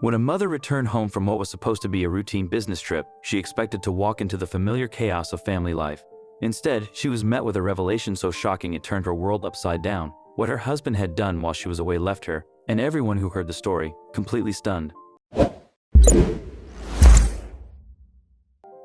When a mother returned home from what was supposed to be a routine business trip, she expected to walk into the familiar chaos of family life. Instead, she was met with a revelation so shocking it turned her world upside down. What her husband had done while she was away left her, and everyone who heard the story, completely stunned.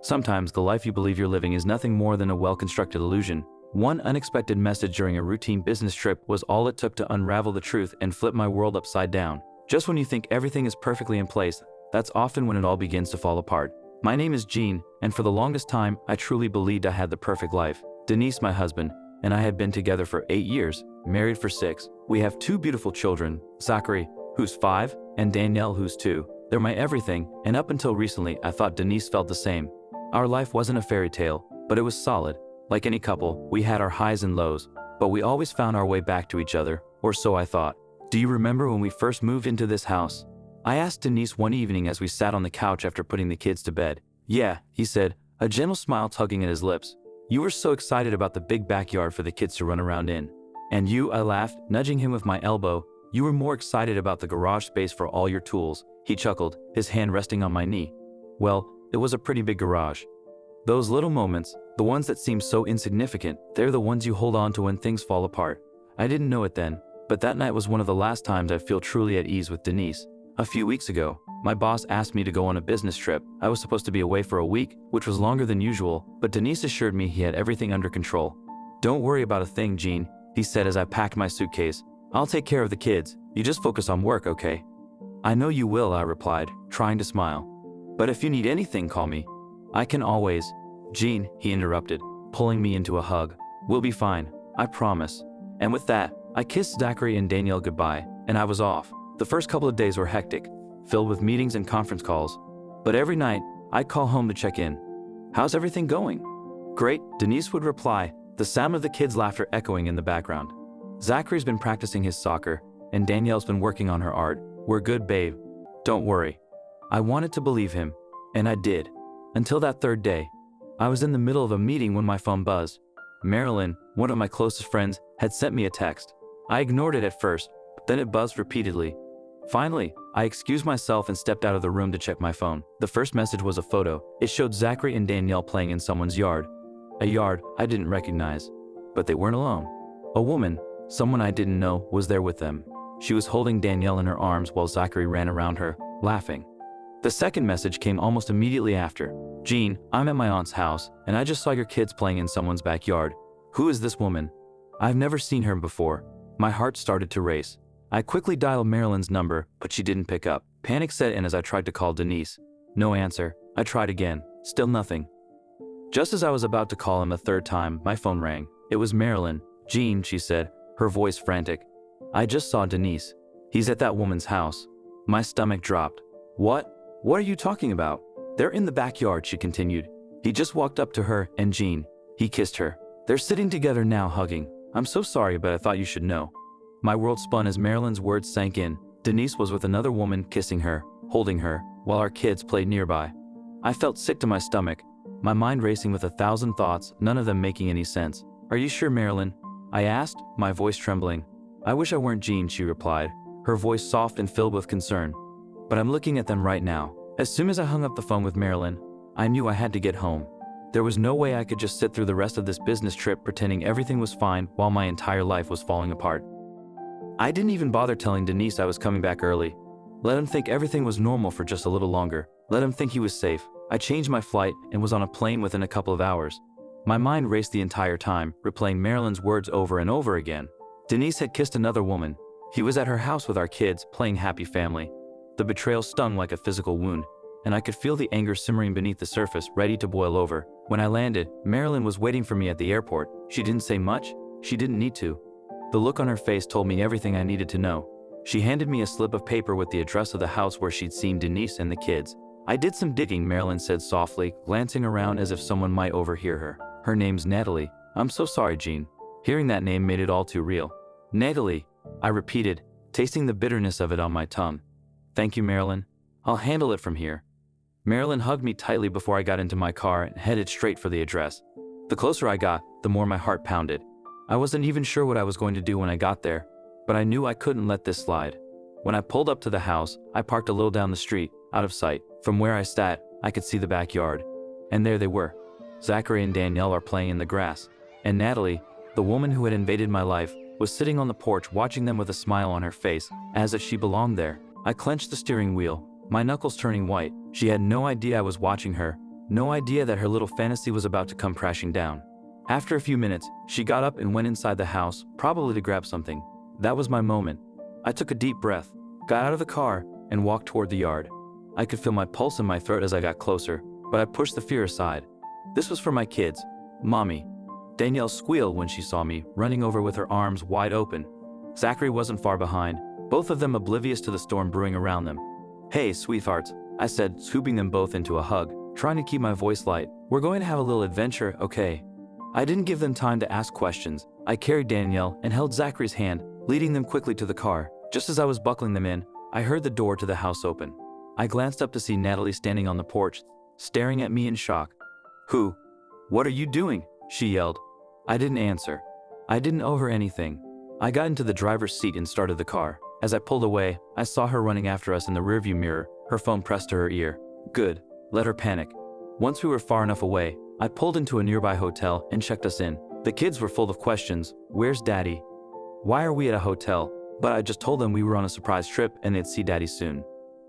Sometimes the life you believe you're living is nothing more than a well-constructed illusion. One unexpected message during a routine business trip was all it took to unravel the truth and flip my world upside down. Just when you think everything is perfectly in place, that's often when it all begins to fall apart. My name is Gene, and for the longest time, I truly believed I had the perfect life. Denise, my husband, and I had been together for 8 years, married for 6. We have 2 beautiful children, Zachary, who's 5, and Danielle, who's 2. They're my everything, and up until recently, I thought Denise felt the same. Our life wasn't a fairy tale, but it was solid. Like any couple, we had our highs and lows, but we always found our way back to each other, or so I thought. Do you remember when we first moved into this house? I asked Denise one evening as we sat on the couch after putting the kids to bed. Yeah, he said, a gentle smile tugging at his lips. You were so excited about the big backyard for the kids to run around in. And you, I laughed, nudging him with my elbow. You were more excited about the garage space for all your tools. He chuckled, his hand resting on my knee. Well, it was a pretty big garage. Those little moments, the ones that seem so insignificant, they're the ones you hold on to when things fall apart. I didn't know it then, but that night was one of the last times I feel truly at ease with Denise. A few weeks ago, my boss asked me to go on a business trip. I was supposed to be away for a week, which was longer than usual, but Denise assured me he had everything under control. Don't worry about a thing, Gene, he said as I packed my suitcase. I'll take care of the kids. You just focus on work, okay? I know you will, I replied, trying to smile. But if you need anything, call me. I can always. Gene, he interrupted, pulling me into a hug. We'll be fine, I promise. And with that, I kissed Zachary and Danielle goodbye, and I was off. The first couple of days were hectic, filled with meetings and conference calls. But every night, I'd call home to check in. How's everything going? Great, Denise would reply, the sound of the kids' laughter echoing in the background. Zachary's been practicing his soccer, and Danielle's been working on her art. We're good, babe. Don't worry. I wanted to believe him, and I did. Until that third day. I was in the middle of a meeting when my phone buzzed. Marilyn, one of my closest friends, had sent me a text. I ignored it at first, but then it buzzed repeatedly. Finally, I excused myself and stepped out of the room to check my phone. The first message was a photo. It showed Zachary and Danielle playing in someone's yard. A yard I didn't recognize. But they weren't alone. A woman, someone I didn't know, was there with them. She was holding Danielle in her arms while Zachary ran around her, laughing. The second message came almost immediately after. Gene, I'm at my aunt's house, and I just saw your kids playing in someone's backyard. Who is this woman? I've never seen her before. My heart started to race. I quickly dialed Marilyn's number, but she didn't pick up. Panic set in as I tried to call Denise. No answer. I tried again. Still nothing. Just as I was about to call him a third time, my phone rang. It was Marilyn. Gene, she said, her voice frantic. I just saw Denise. He's at that woman's house. My stomach dropped. What? What are you talking about? They're in the backyard, she continued. He just walked up to her and Gene. He kissed her. They're sitting together now, hugging. I'm so sorry, but I thought you should know. My world spun as Marilyn's words sank in. Denise was with another woman, kissing her, holding her, while our kids played nearby. I felt sick to my stomach, my mind racing with 1,000 thoughts, none of them making any sense. Are you sure, Marilyn? I asked, my voice trembling. I wish I weren't Gene, she replied, her voice soft and filled with concern. But I'm looking at them right now. As soon as I hung up the phone with Marilyn, I knew I had to get home. There was no way I could just sit through the rest of this business trip pretending everything was fine while my entire life was falling apart. I didn't even bother telling Denise I was coming back early. Let him think everything was normal for just a little longer. Let him think he was safe. I changed my flight and was on a plane within a couple of hours. My mind raced the entire time, replaying Marilyn's words over and over again. Denise had kissed another woman. He was at her house with our kids, playing happy family. The betrayal stung like a physical wound, and I could feel the anger simmering beneath the surface, ready to boil over. When I landed, Marilyn was waiting for me at the airport. She didn't say much. She didn't need to. The look on her face told me everything I needed to know. She handed me a slip of paper with the address of the house where she'd seen Denise and the kids. I did some digging, Marilyn said softly, glancing around as if someone might overhear her. Her name's Natalie. I'm so sorry, Gene. Hearing that name made it all too real. Natalie, I repeated, tasting the bitterness of it on my tongue. Thank you, Marilyn. I'll handle it from here. Marilyn hugged me tightly before I got into my car and headed straight for the address. The closer I got, the more my heart pounded. I wasn't even sure what I was going to do when I got there, but I knew I couldn't let this slide. When I pulled up to the house, I parked a little down the street, out of sight. From where I sat, I could see the backyard. And there they were. Zachary and Danielle are playing in the grass. And Natalie, the woman who had invaded my life, was sitting on the porch watching them with a smile on her face, as if she belonged there. I clenched the steering wheel, my knuckles turning white. She had no idea I was watching her, no idea that her little fantasy was about to come crashing down. After a few minutes, she got up and went inside the house, probably to grab something. That was my moment. I took a deep breath, got out of the car, and walked toward the yard. I could feel my pulse in my throat as I got closer, but I pushed the fear aside. This was for my kids. Mommy. Danielle squealed when she saw me, running over with her arms wide open. Zachary wasn't far behind, both of them oblivious to the storm brewing around them. Hey, sweethearts, I said, scooping them both into a hug, trying to keep my voice light. We're going to have a little adventure, okay? I didn't give them time to ask questions. I carried Danielle and held Zachary's hand, leading them quickly to the car. Just as I was buckling them in, I heard the door to the house open. I glanced up to see Natalie standing on the porch, staring at me in shock. Who? What are you doing? She yelled. I didn't answer. I didn't owe her anything. I got into the driver's seat and started the car. As I pulled away, I saw her running after us in the rearview mirror, her phone pressed to her ear. Good. Let her panic. Once we were far enough away, I pulled into a nearby hotel and checked us in. The kids were full of questions. Where's Daddy? Why are we at a hotel? But I just told them we were on a surprise trip and they'd see Daddy soon.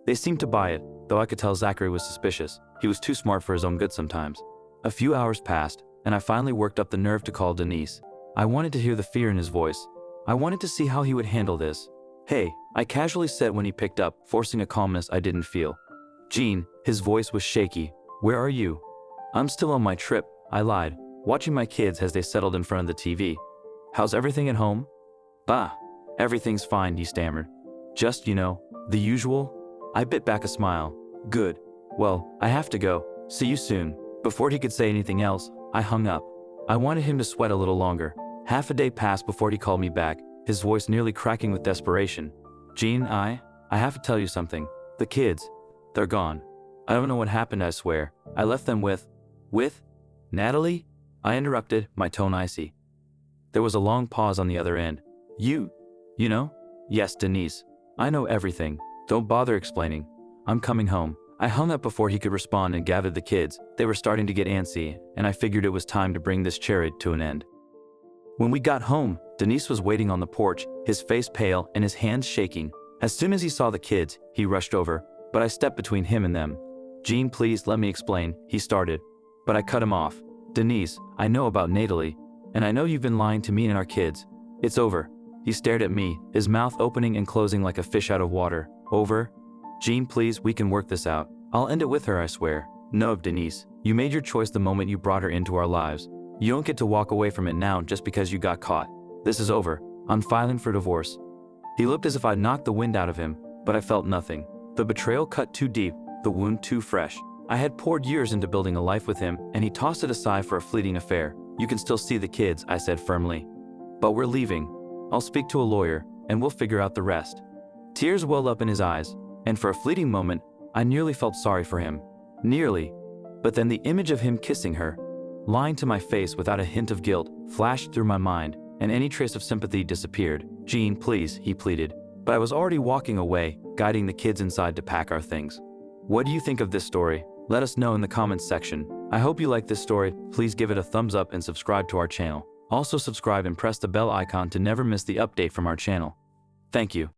They seemed to buy it, though I could tell Zachary was suspicious. He was too smart for his own good sometimes. A few hours passed, and I finally worked up the nerve to call Denise. I wanted to hear the fear in his voice. I wanted to see how he would handle this. Hey, I casually said when he picked up, forcing a calmness I didn't feel. Gene, his voice was shaky. Where are you? I'm still on my trip, I lied, watching my kids as they settled in front of the TV. How's everything at home? Bah, everything's fine, he stammered. Just, the usual? I bit back a smile. Good. Well, I have to go. See you soon. Before he could say anything else, I hung up. I wanted him to sweat a little longer. Half a day passed before he called me back, his voice nearly cracking with desperation. Gene, I have to tell you something. The kids, they're gone. I don't know what happened, I swear. I left them with Natalie? I interrupted, my tone icy. There was a long pause on the other end. You know? Yes, Denise. I know everything. Don't bother explaining. I'm coming home. I hung up before he could respond and gathered the kids. They were starting to get antsy, and I figured it was time to bring this charade to an end. When we got home, Denise was waiting on the porch, his face pale and his hands shaking. As soon as he saw the kids, he rushed over, but I stepped between him and them. Gene, please let me explain, he started. But I cut him off. Denise, I know about Natalie, and I know you've been lying to me and our kids. It's over. He stared at me, his mouth opening and closing like a fish out of water. Over? Gene, please, we can work this out. I'll end it with her, I swear. No, Denise, you made your choice the moment you brought her into our lives. You don't get to walk away from it now just because you got caught. This is over. I'm filing for divorce. He looked as if I'd knocked the wind out of him, but I felt nothing. The betrayal cut too deep, the wound too fresh. I had poured years into building a life with him, and he tossed it aside for a fleeting affair. You can still see the kids, I said firmly. But we're leaving. I'll speak to a lawyer, and we'll figure out the rest. Tears welled up in his eyes, and for a fleeting moment, I nearly felt sorry for him. Nearly. But then the image of him kissing her, lying to my face without a hint of guilt, flashed through my mind, and any trace of sympathy disappeared. Gene, please, he pleaded. But I was already walking away, guiding the kids inside to pack our things. What do you think of this story? Let us know in the comments section. I hope you like this story. Please give it a thumbs up and subscribe to our channel. Also subscribe and press the bell icon to never miss the update from our channel. Thank you.